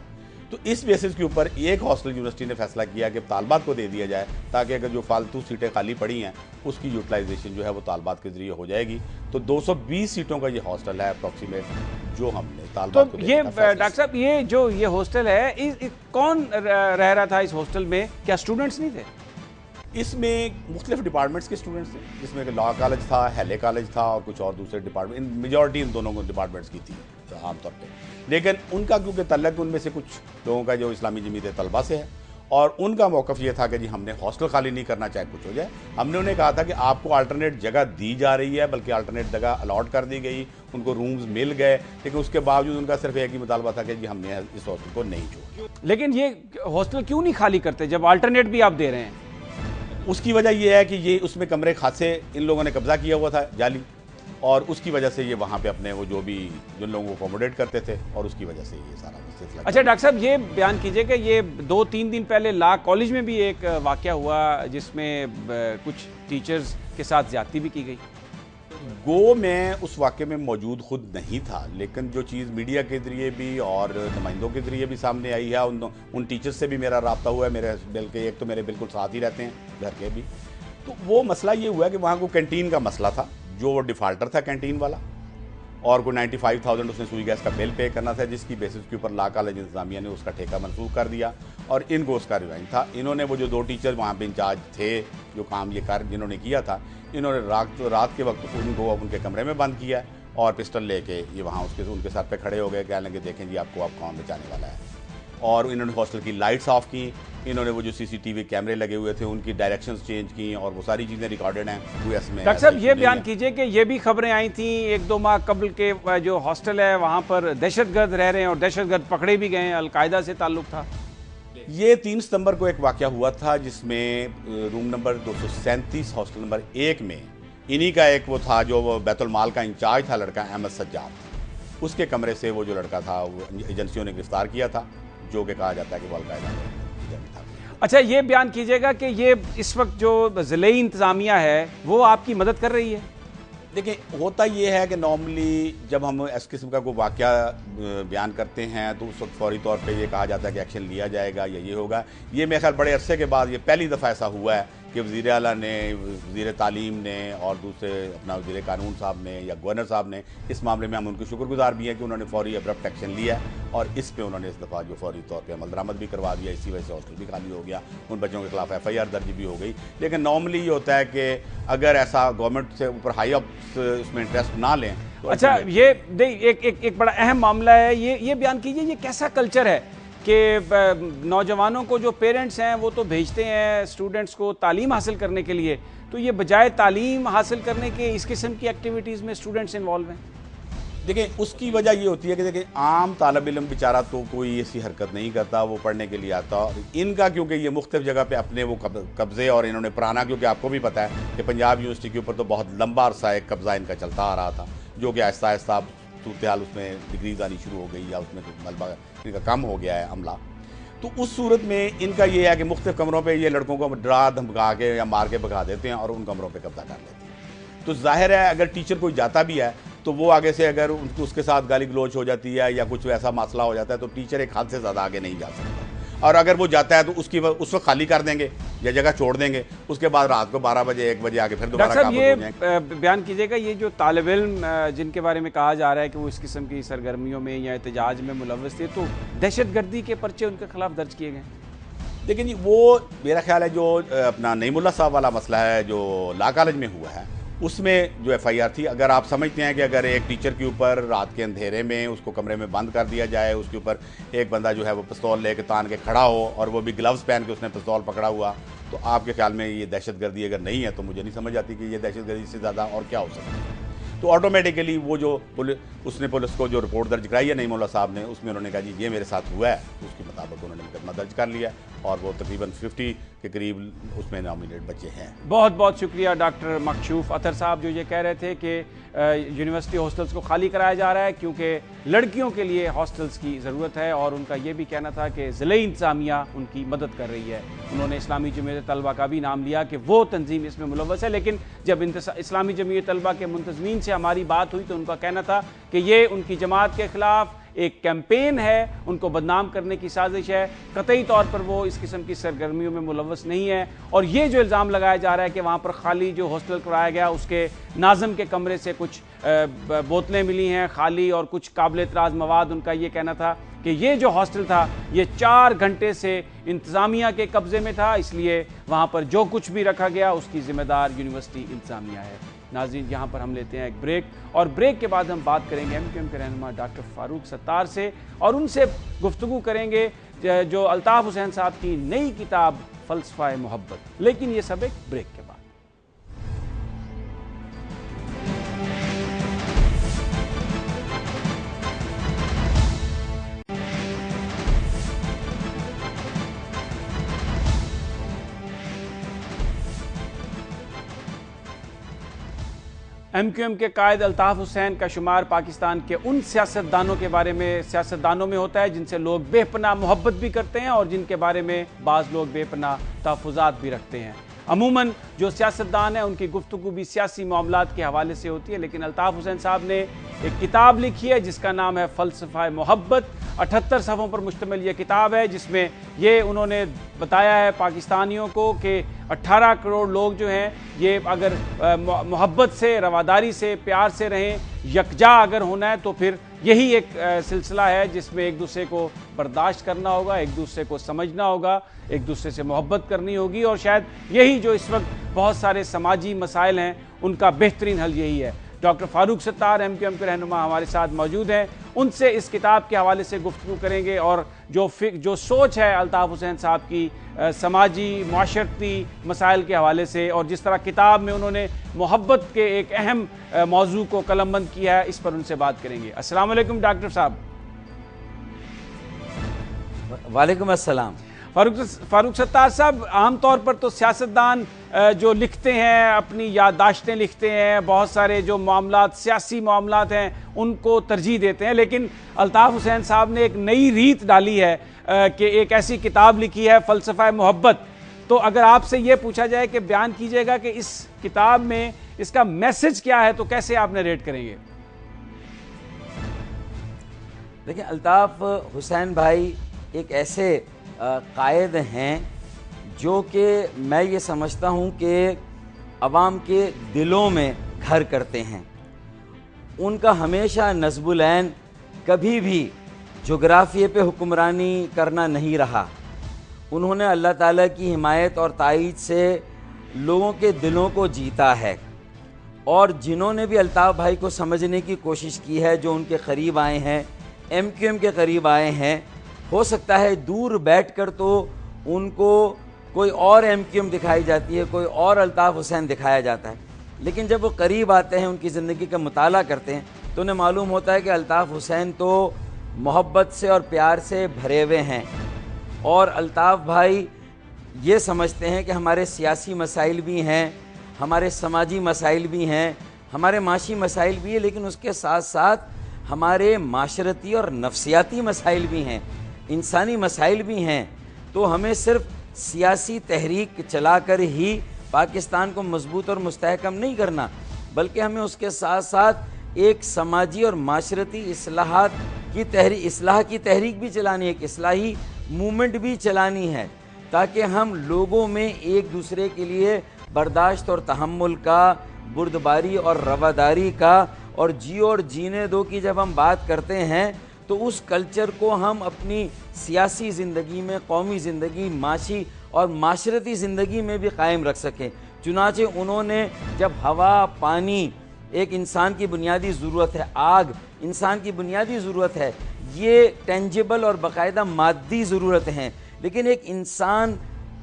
तो इस बेसिस के ऊपर एक हॉस्टल यूनिवर्सिटी ने फैसला किया कि तालबात को दे दिया जाए, ताकि अगर जो फालतू सीटें खाली पड़ी हैं उसकी यूटिलाइजेशन जो है वो तालबात के जरिए हो जाएगी। तो 220 सीटों का ये हॉस्टल है अप्रॉक्सीमेट जो हमने तालबात तो ये डॉक्टर साहब, ये जो ये हॉस्टल है कौन रह रहा था इस हॉस्टल में? क्या स्टूडेंट्स नहीं थे? इसमें मुख्तलिफ डिपार्टमेंट्स के स्टूडेंट्स थे, जिसमें लॉ कॉलेज था, हेले कॉलेज था और कुछ और दूसरे डिपार्टमेंट, मेजॉरिटी इन दोनों डिपार्टमेंट्स की थी आमतौर पे। लेकिन उनका क्योंकि तल्लक उनमें से कुछ लोगों का जो इस्लामी जमीयत तलबा से है, और उनका मौक़िफ़ ये था कि जी हमने हॉस्टल खाली नहीं करना चाहे कुछ हो जाए। हमने उन्हें कहा था कि आपको अल्टरनेट जगह दी जा रही है, बल्कि अल्टरनेट जगह अलॉट कर दी गई, उनको रूम्स मिल गए, लेकिन उसके बावजूद उनका सिर्फ एक ही मुतालबा था कि जी हमने इस हॉस्टल को नहीं छोड़ा। लेकिन ये हॉस्टल क्यों नहीं खाली करते जब अल्टरनेट भी आप दे रहे हैं? उसकी वजह यह है कि ये उसमें कमरे खासे इन लोगों ने कब्जा किया हुआ था जाली, और उसकी वजह से ये वहाँ पे अपने वो जो जिन लोगों को अकोमोडेट करते थे, और उसकी वजह से ये सारा सिलसिला। अच्छा डॉक्टर साहब, ये बयान कीजिए कि ये 2-3 दिन पहले लॉ कॉलेज में भी एक वाकया हुआ जिसमें कुछ टीचर्स के साथ ज्यादती भी की गई। गो मैं उस वाक़े में मौजूद खुद नहीं था, लेकिन जो चीज़ मीडिया के ज़रिए भी और नुमाइंदों के ज़रिए भी सामने आई है, उन टीचर्स से भी मेरा रब्ता हुआ है। मेरे बल्कि एक तो मेरे बिल्कुल साथ ही रहते हैं घर के भी। तो वो मसला ये हुआ कि वहाँ को कैंटीन का मसला था, जो डिफ़ाल्टर था कैंटीन वाला, और कोई 95,000 उसने सुई गैस का बिल पे करना था, जिसकी बेसिस के ऊपर लॉ कॉलेज इंतजामिया ने उसका ठेका मंसूख कर दिया और इनको उसका रिवाइंड था। इन्होंने वो जो 2 टीचर वहाँ पे इंचार्ज थे, जो काम ये कार्य जिन्होंने किया था, इन्होंने रात के वक्त उनको उनके कमरे में बंद किया और पिस्टल लेके ये वहाँ उनके सर पे खड़े हो गए, कहने लगे देखें जी आपको अब कौन बचाने वाला है। और इन्होंने हॉस्टल की लाइट्स ऑफ की, इन्होंने वो जो CCTV कैमरे लगे हुए थे उनकी डायरेक्शंस चेंज की, और वो सारी चीज़ें रिकॉर्डेड हैं US में। डॉक्टर साहब, ये बयान कीजिए कि ये भी खबरें आई थी 1-2 माह कबल के जो हॉस्टल है वहाँ पर दहशतगर्द रह रहे हैं और दहशतगर्द पकड़े भी गए हैं, अलकायदा से ताल्लुक था। ये 3 सितंबर को एक वाक़या हुआ था, जिसमें रूम नंबर 237 हॉस्टल नंबर 1 में इन्हीं का एक वो था जो बैतुल माल का इंचार्ज था, लड़का अहमद सज्जाद। उसके कमरे से वो जो लड़का था वो एजेंसियों ने गिरफ्तार किया था, जो कि कहा जाता है कि वो अलकायदा था। अच्छा, ये बयान कीजिएगा कि ये इस वक्त जो ज़िले इंतज़ामिया है वो आपकी मदद कर रही है? देखिए, होता ये है कि नॉर्मली जब हम इस किस्म का कोई वाक़या बयान करते हैं तो उस वक्त फौरी तौर पे ये कहा जाता है कि एक्शन लिया जाएगा या ये होगा। ये मेरे ख्याल बड़े अरसे के बाद ये पहली दफ़ा ऐसा हुआ है कि वज़ीर आला ने, वज़ीर तालीम ने और दूसरे अपना वज़ीर कानून साहब ने या गवर्नर साहब ने, इस मामले में हम उनके शुक्रगुजार भी हैं कि उन्होंने फौरी अब्रप्ट एक्शन लिया और इस पे उन्होंने इस दफ़ा जो फौरी तौर पे अमल दरामद भी करवा दिया। इसी वजह से हॉस्टल भी खाली हो गया, उन बच्चों के खिलाफ FIR दर्ज भी हो गई। लेकिन नॉर्मली ये होता है कि अगर ऐसा गवर्नमेंट से ऊपर हाई अप उसमें इंटरेस्ट ना लें तो। अच्छा, ये एक बड़ा अहम मामला है, ये बयान कीजिए ये कैसा कल्चर है कि नौजवानों को जो पेरेंट्स हैं वो तो भेजते हैं स्टूडेंट्स को तालीम हासिल करने के लिए, तो ये बजाय तालीम हासिल करने के इस किस्म की एक्टिविटीज़ में स्टूडेंट्स इन्वॉल्व हैं। देखिए, उसकी वजह ये होती है कि देखिए आम तालब इल्म बेचारा तो कोई ऐसी हरकत नहीं करता, वो पढ़ने के लिए आता। और इनका क्योंकि ये मुख्तलिफ जगह पे अपने वो कब्जे, और इन्होंने पुराना, क्योंकि आपको भी पता है कि पंजाब यूनिवर्सिटी के ऊपर तो बहुत लंबा अरसा एक कब्जा इनका चलता आ रहा था, जो कि आहिस्ता आहिस्ता सूरत हाल उसमें डिग्रीज आनी शुरू हो गई या उसमें मलबा इनका कम हो गया है अमला। तो उस सूरत में इनका ये है कि मुख्तलिफ कमरों पे ये लड़कों को डरा धमका के या मार के भगा देते हैं और उन कमरों पे कब्जा कर लेते हैं। तो जाहिर है अगर टीचर कोई जाता भी है तो वो आगे से अगर उसके साथ गाली गलोच हो जाती है या कुछ ऐसा मसला हो जाता है तो टीचर एक हद से ज़्यादा आगे नहीं जा सकता। और अगर वो जाता है तो उस वक्त खाली कर देंगे या जगह छोड़ देंगे, उसके बाद रात को 12 बजे 1 बजे आके फिर दोबारा डॉक्टर साहब, ये बयान कीजिएगा ये जो तालिब इल्म जिनके बारे में कहा जा रहा है कि वो इस किस्म की सरगर्मियों में या एहतजाज में मुलव्वस थे, तो दहशतगर्दी के पर्चे उनके खिलाफ दर्ज किए गए। लेकिन वो मेरा ख्याल है जो अपना नईमुल्ला साहब वाला मसला है जो लॉ कॉलेज में हुआ है, उसमें जो FIR थी, अगर आप समझते हैं कि अगर एक टीचर के ऊपर रात के अंधेरे में उसको कमरे में बंद कर दिया जाए, उसके ऊपर एक बंदा जो है वो पिस्तौल लेके तान के खड़ा हो और वो भी ग्लव्स पहन के उसने पिस्तौल पकड़ा हुआ, तो आपके ख्याल में ये दहशतगर्दी अगर नहीं है तो मुझे नहीं समझ आती कि ये दहशतगर्दी से ज़्यादा और क्या हो सकता है। तो ऑटोमेटिकली वो जो उसने पुलिस को जो रिपोर्ट दर्ज कराई है नईमुल्ला साहब ने, उसमें उन्होंने कहा जी ये मेरे साथ हुआ है, उसके मुताबिक उन्होंने मुकदमा दर्ज कर लिया और वो तकरीबन 50 के करीब उसमें नॉमिनेट बच्चे हैं। बहुत बहुत शुक्रिया डॉक्टर मकशूफ अतर साहब, जो ये कह रहे थे कि यूनिवर्सिटी हॉस्टल्स को खाली कराया जा रहा है क्योंकि लड़कियों के लिए हॉस्टल्स की ज़रूरत है, और उनका ये भी कहना था कि ज़िले इंतज़ामिया उनकी मदद कर रही है। उन्होंने इस्लामी जमीयत तलबा का भी नाम लिया कि वो तंजीम इसमें मुलव्वस है, लेकिन जब इस्लामी जमीयत तलबा के मुंतज़मीन से हमारी बात हुई तो उनका कहना था कि ये उनकी जमात के ख़िलाफ़ एक कैंपेन है, उनको बदनाम करने की साजिश है। कतई तौर पर वो इस किस्म की सरगर्मियों में मुलव्वस नहीं है। और ये जो इल्ज़ाम लगाया जा रहा है कि वहाँ पर खाली जो हॉस्टल कराया गया उसके नाज़िम के कमरे से कुछ बोतलें मिली हैं खाली और कुछ काबिल एतराज़ मवाद, उनका ये कहना था कि ये जो हॉस्टल था ये 4 घंटे से इंतज़ामिया के कब्ज़े में था, इसलिए वहाँ पर जो कुछ भी रखा गया उसकी ज़िम्मेदार यूनिवर्सिटी इंतज़ामिया है। नाज़रीन, यहाँ पर हम लेते हैं एक ब्रेक और ब्रेक के बाद हम बात करेंगे MQM के रहनुमा डॉक्टर फारूक सत्तार से और उनसे गुफ्तगू करेंगे जो अल्ताफ़ हुसैन साहब की नई किताब फ़लसफ़ा मोहब्बत। लेकिन ये सब एक ब्रेक के बाद। MQM के कायद अल्ताफ़ हुसैन का शुमार पाकिस्तान के उन सियासतदानों के बारे में सियासतदानों में होता है जिनसे लोग बेपनाह मोहब्बत भी करते हैं और जिनके बारे में बाज़ लोग बेपनाह तहफ़्फ़ुज़ात भी रखते हैं। अमूमन जो सियासतदान है उनकी गुफ्तगू भी सियासी मामलात के हवाले से होती है, लेकिन अल्ताफ़ हुसैन साहब ने एक किताब लिखी है जिसका नाम है फ़लसफ़ा मोहब्बत। 78 सफ़ों पर मुश्तमिल ये किताब है जिसमें ये उन्होंने बताया है पाकिस्तानियों को कि 18 करोड़ लोग जो हैं ये अगर मोहब्बत से, रवादारी से, प्यार से रहें, यकजा अगर होना है तो फिर यही एक सिलसिला है जिसमें एक दूसरे को बर्दाश्त करना होगा, एक दूसरे को समझना होगा, एक दूसरे से मोहब्बत करनी होगी। और शायद यही जो इस वक्त बहुत सारे समाजी मसाइल हैं उनका बेहतरीन हल यही है। डॉक्टर फारूक सत्तार MQM के रहनुमा हमारे साथ मौजूद हैं, उनसे इस किताब के हवाले से गुफ्तगू करेंगे और जो सोच है अल्ताफ़ हुसैन साहब की समाजी माशरती मसाइल के हवाले से और जिस तरह किताब में उन्होंने मोहब्बत के एक अहम मौजू को कलमबंद किया है, इस पर उनसे बात करेंगे। अस्सलाम वालेकुम डॉक्टर साहब। वालेकुम अस्सलाम। फारूक सत्तार साहब, आमतौर पर तो सियासतदान जो लिखते हैं अपनी याददाश्तें लिखते हैं, बहुत सारे जो मामलात सियासी मामलात हैं उनको तरजीह देते हैं, लेकिन अल्ताफ़ हुसैन साहब ने एक नई रीत डाली है कि एक ऐसी किताब लिखी है फ़लसफ़ा मोहब्बत। तो अगर आपसे ये पूछा जाए कि बयान कीजिएगा कि इस किताब में इसका मैसेज क्या है तो कैसे आप नरेट करेंगे? देखिए, अल्ताफ़ हुसैन भाई एक ऐसे कायद हैं जो कि मैं ये समझता हूँ कि अवाम के दिलों में घर करते हैं। उनका हमेशा नज़्बुल ऐन कभी भी जोग्राफिए पे हुक्मरानी करना नहीं रहा। उन्होंने अल्लाह ताला की हिमायत और ताईद से लोगों के दिलों को जीता है और जिन्होंने भी अल्ताफ़ भाई को समझने की कोशिश की है, जो उनके करीब आए हैं, MQM के करीब आए हैं, हो सकता है दूर बैठकर तो उनको कोई और MQM दिखाई जाती है, कोई और अल्ताफ़ हुसैन दिखाया जाता है, लेकिन जब वो करीब आते हैं, उनकी ज़िंदगी का मुताला करते हैं तो उन्हें मालूम होता है कि अल्ताफ़ हुसैन तो मोहब्बत से और प्यार से भरे हुए हैं। और अल्ताफ़ भाई ये समझते हैं कि हमारे सियासी मसाइल भी हैं, हमारे समाजी मसाइल भी हैं, हमारे माशी मसाइल भी हैं, लेकिन उसके साथ साथ हमारे माशरती और नफ्सियाती मसाइल भी हैं, इंसानी मसाइल भी हैं। तो हमें सिर्फ सियासी तहरीक चलाकर ही पाकिस्तान को मजबूत और मुस्तहकम नहीं करना, बल्कि हमें उसके साथ साथ एक समाजी और माशरती इस्लाह की तहरीक भी चलानी है, एक इस्लाही मूवमेंट भी चलानी है, ताकि हम लोगों में एक दूसरे के लिए बर्दाश्त और तहम्मुल का, बुर्दबारी और रवादारी का और जियो और जीने दो की जब हम बात करते हैं तो उस कल्चर को हम अपनी सियासी ज़िंदगी में, कौमी ज़िंदगी, माशी और माशरती ज़िंदगी में भी कायम रख सकें। चुनाचे उन्होंने जब हवा, पानी एक इंसान की बुनियादी ज़रूरत है, आग इंसान की बुनियादी ज़रूरत है, ये टेंजिबल और बाकायदा मादी ज़रूरत हैं, लेकिन एक इंसान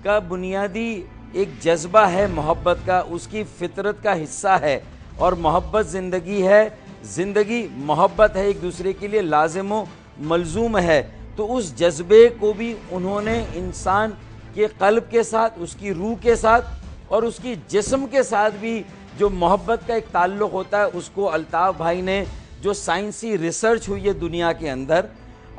का बुनियादी एक जज्बा है मोहब्बत का, उसकी फितरत का हिस्सा है और मोहब्बत ज़िंदगी है, ज़िंदगी मोहब्बत है, एक दूसरे के लिए लाजिम व मलजूम है। तो उस जज्बे को भी उन्होंने इंसान के क़ल्ब के साथ, उसकी रूह के साथ और उसकी जिस्म के साथ भी जो मोहब्बत का एक ताल्लुक़ होता है, उसको अल्ताफ़ भाई ने, जो साइंसी रिसर्च हुई है दुनिया के अंदर,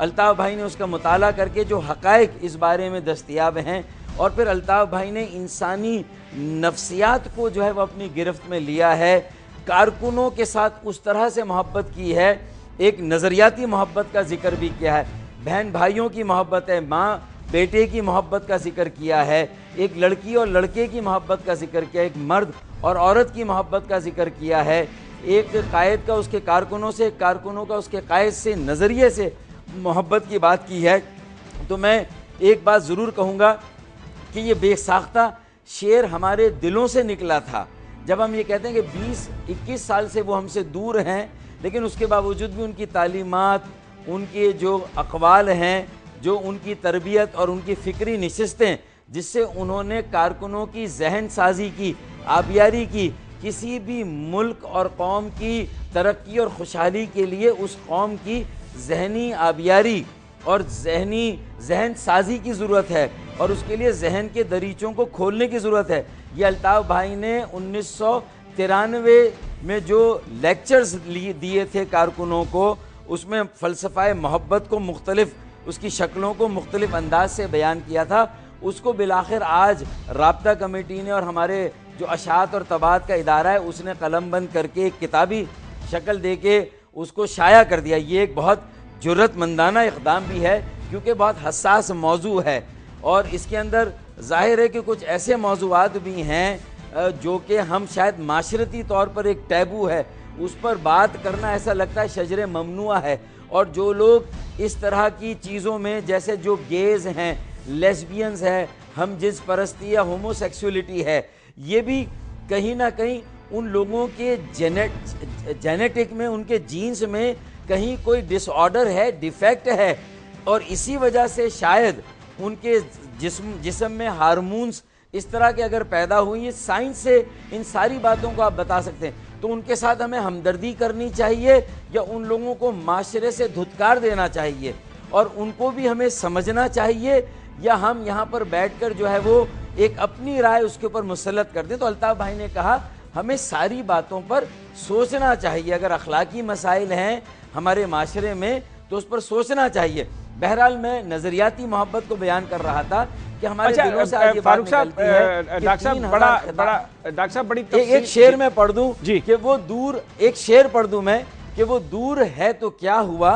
अल्ताफ़ भाई ने उसका मुताला करके जो हक़ाइक़ इस बारे में दस्तयाब हैं, और फिर अल्ताफ़ भाई ने इंसानी नफ्सियात को जो है वो अपनी गिरफ्त में लिया है, कारकुनों के साथ उस तरह से मोहब्बत की है एक नज़रियाती मोहब्बत का जिक्र भी किया है, बहन भाइयों की मोहब्बत है, माँ बेटे की मोहब्बत का जिक्र किया है, एक लड़की और लड़के की मोहब्बत का जिक्र किया है, एक मर्द और औरत की मोहब्बत का जिक्र किया है, एक कायद का उसके कारकुनों से, कारकुनों का उसके कायद से, नज़रिए से मोहब्बत की बात की है। तो मैं एक बात ज़रूर कहूँगा कि ये बेसाख्ता शेर हमारे दिलों से निकला था। जब हम ये कहते हैं कि 20-21 साल से वो हमसे दूर हैं, लेकिन उसके बावजूद भी उनकी तालीमात, उनके जो अक़वाल हैं, जो उनकी तरबियत और उनकी फ़िक्री नशिस्तें, जिससे उन्होंने कारकुनों की जहन साजी की, आबियारी की, किसी भी मुल्क और कौम की तरक्की और खुशहाली के लिए उस कौम की जहनी आबियारी और जहन साजी की ज़रूरत है और उसके लिए जहन के दरीचों को खोलने की ज़रूरत है। ये अल्ताफ़ भाई ने 1993 में जो लेक्चर्स दिए थे कारकुनों को, उसमें फ़लसफ़ा मोहब्बत को मुख्तलिफ़, उसकी शक्लों को मुख्तलिफ़ अंदाज से बयान किया था। उसको बिलाखिर आज राब्ता कमेटी ने और हमारे जो अशात और तबात का इदारा है उसने कलम बंद करके एक किताबी शक्ल दे के उसको शाया कर दिया। ये एक बहुत जुर्रतमंदाना इक़दाम भी है क्योंकि बहुत हसास मौजू है और इसके अंदर ज़ाहिर है कि कुछ ऐसे मौज़ूआत भी हैं जो कि हम शायद माशरती तौर पर एक टैबू है, उस पर बात करना ऐसा लगता है शजरे ममनुआ है। और जो लोग इस तरह की चीज़ों में, जैसे जो गेज़ हैं, लेस्बियंस है, हम जिस परस्ती या होमोसेक्सुअलिटी है, ये भी कहीं ना कहीं उन लोगों के जेनेटिक में, उनके जीन्स में कहीं कोई डिसऑर्डर है, डिफेक्ट है और इसी वजह से शायद उनके जिस्म में हार्मोन्स इस तरह के अगर पैदा हुई, ये साइंस से इन सारी बातों को आप बता सकते हैं। तो उनके साथ हमें हमदर्दी करनी चाहिए या उन लोगों को माशरे से धुतकार देना चाहिए और उनको भी हमें समझना चाहिए, या हम यहाँ पर बैठकर जो है वो एक अपनी राय उसके ऊपर मुसल्लत कर दें। तो अल्ताफ़ भाई ने कहा हमें सारी बातों पर सोचना चाहिए। अगर अखलाकी मसाइल हैं हमारे माशरे में तो उस पर सोचना चाहिए। बहरहाल मैं नज़रियाती मोहब्बत को बयान कर रहा था कि हमारे दिलों से आज ये बात निकलती है। डॉक्टर साहब बड़ी एक शेर में पढ़ दूं कि वो दूर, एक शेर पढ़ दूं मैं कि वो दूर है तो क्या हुआ,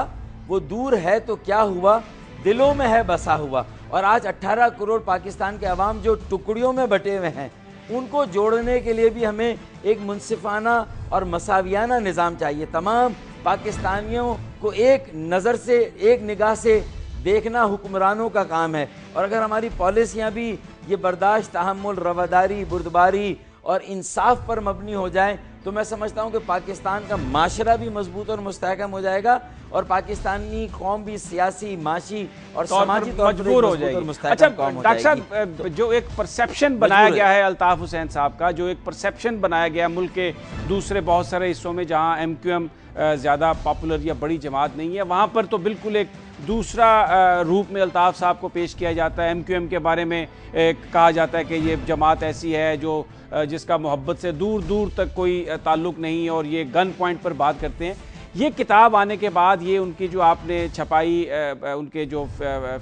वो दूर है तो क्या हुआ, दिलों में है बसा हुआ। और आज 18 करोड़ पाकिस्तान के अवाम जो टुकड़ियों में बटे हुए हैं, उनको जोड़ने के लिए भी हमें एक मुनसिफाना और मसावियाना निज़ाम चाहिए। तमाम पाकिस्तानियों को एक नज़र से, एक निगाह से देखना हुक्मरानों का काम है। और अगर हमारी पॉलिसियाँ भी ये बर्दाश्त, तहम्मुल, रवादारी, बुर्दबारी और इंसाफ पर मबनी हो जाएं तो मैं समझता हूँ कि पाकिस्तान का माशरा भी मजबूत और मुस्तहकम हो जाएगा और पाकिस्तानी कौम भी सियासी, माशी और समाजी तौर पर मजबूर हो जाएगी। अच्छा डॉक्टर साहब, जो एक परसेप्शन बनाया गया है अल्ताफ़ हुसैन साहब का, जो एक परसेप्शन बनाया गया मुल्क के दूसरे बहुत सारे हिस्सों में जहाँ MQM ज़्यादा पॉपुलर या बड़ी जमात नहीं है, वहाँ पर तो बिल्कुल एक दूसरा रूप में अल्ताफ़ साहब को पेश किया जाता है। MQM के बारे में कहा जाता है कि ये जमात ऐसी है जो जिसका मोहब्बत से दूर दूर तक कोई ताल्लुक़ नहीं और ये गन पॉइंट पर बात करते हैं। ये किताब आने के बाद, ये उनकी जो आपने छपाई, उनके जो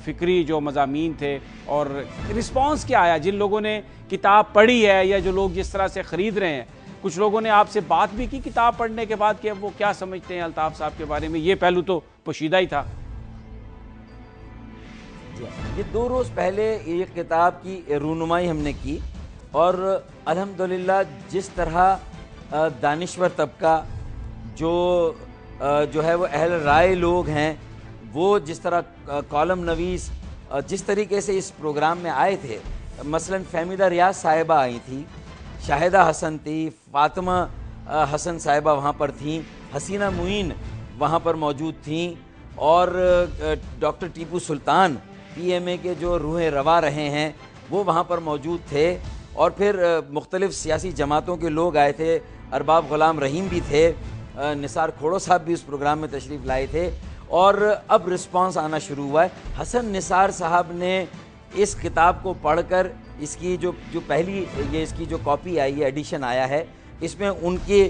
फ़िक्री जो मज़ामीन थे, और रिस्पॉन्स क्या आया जिन लोगों ने किताब पढ़ी है या जो लोग जिस तरह से ख़रीद रहे हैं? कुछ लोगों ने आपसे बात भी की किताब पढ़ने के बाद कि अब वो क्या समझते हैं अल्ताफ़ साहब के बारे में? ये पहलू तो पोशीदा ही था। ये 2 रोज़ पहले ये किताब की रूनुमाई हमने की और अल्हम्दुलिल्लाह जिस तरह दानिश्वर तबका जो है वो अहल राय लोग हैं, वो जिस तरह कॉलम नवीस जिस तरीके से इस प्रोग्राम में आए थे, मसलन फहमीदा रियाज साहिबा आई थी, शाहिदा हसन थी, फातिमा हसन साहिबा वहाँ पर थीं, हसीना मुइन वहाँ पर मौजूद थीं और डॉक्टर टीपू सुल्तान PMA के जो रूह रवा रहे हैं वो वहाँ पर मौजूद थे और फिर मुख्तलिफ़ सियासी जमातों के लोग आए थे। अरबाब ग़ुलाम रहीम भी थे, निसार खोड़ो साहब भी उस प्रोग्राम में तशरीफ़ लाए थे और अब रिस्पांस आना शुरू हुआ है। हसन निसार साहब ने इस किताब को पढ़कर इसकी जो पहली ये इसकी जो कॉपी आई है, एडिशन आया है, इसमें उनके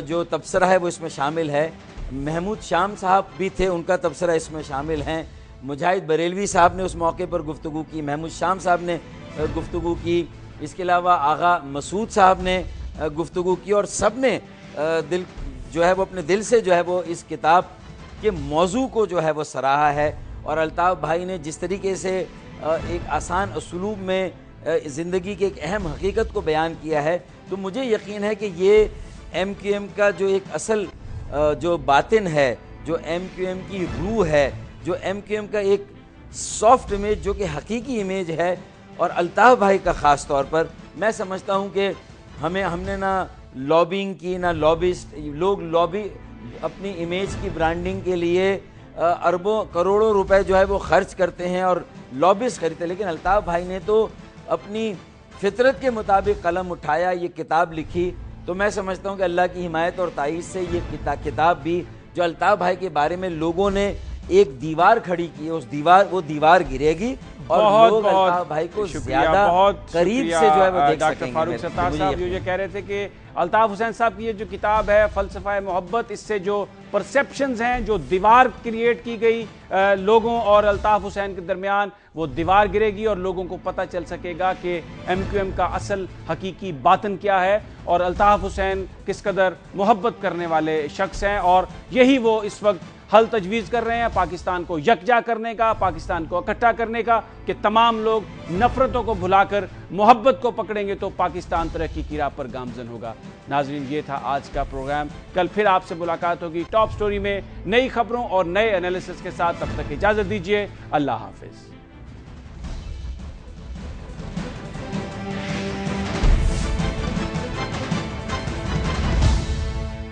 जो तबसरा है वो इसमें शामिल है। महमूद शाम साहब भी थे, उनका तबसरा इसमें शामिल हैं। मुजाहिद बरेलवी साहब ने उस मौके पर गुफ्तगू की, महमूद शाम साहब ने गुफ्तगू की, इसके अलावा आगा मसूद साहब ने गुफ्तगू की और सब ने दिल जो है वो अपने दिल से जो है वो इस किताब के मौजू को जो है वो सराहा है। और अल्ताफ़ भाई ने जिस तरीके से एक आसान उसलूब में ज़िंदगी की एक अहम हकीकत को बयान किया है, तो मुझे यकीन है कि ये MQM का जो एक असल जो बातिन है, जो MQM की रूह है, जो MQM का एक सॉफ्ट इमेज जो कि हकीकी इमेज है, और अल्ताफ़ भाई का ख़ास तौर पर मैं समझता हूँ कि हमने ना लॉबिंग की, ना लॉबिस्ट। लोग लॉबी अपनी इमेज की ब्रांडिंग के लिए अरबों करोड़ों रुपए जो है वो खर्च करते हैं और लॉबिस्ट खरीदते हैं, लेकिन अल्ताफ़ भाई ने तो अपनी फितरत के मुताबिक कलम उठाया, ये किताब लिखी। तो मैं समझता हूँ कि अल्लाह की हिमायत और ताईद से ये किताब भी जो अल्ताफ़ भाई के बारे में लोगों ने एक दीवार खड़ी की है, वो दीवार गिरेगी और लोग अल्ताफ़ भाई को ज्यादा करीब से जो है वो देख डॉक्टर फारूक सत्तार साहब जो ये कह रहे थे कि अल्ताफ़ हुसैन साहब की ये जो किताब है फ़लसफ़ा मोहब्बत, इससे जो परसेप्शंस हैं, जो दीवार क्रिएट की गई लोगों और अल्ताफ़ हुसैन के दरमियान, वो दीवार गिरेगी और लोगों को पता चल सकेगा कि MQM का असल हकीकी बातन क्या है और अल्ताफ़ हुसैन किस कदर मोहब्बत करने वाले शख्स हैं। और यही वो इस वक्त हल तजवीज़ कर रहे हैं पाकिस्तान को यकजा करने का, पाकिस्तान को इकट्ठा करने का, कि तमाम लोग नफरतों को भुलाकर मोहब्बत को पकड़ेंगे तो पाकिस्तान तरक्की की राह पर गामजन होगा। नाज़रीन, ये था आज का प्रोग्राम। कल फिर आपसे मुलाकात होगी टॉप स्टोरी में नई खबरों और नए एनालिसिस के साथ। तब तक इजाज़त दीजिए। अल्लाह हाफिज़।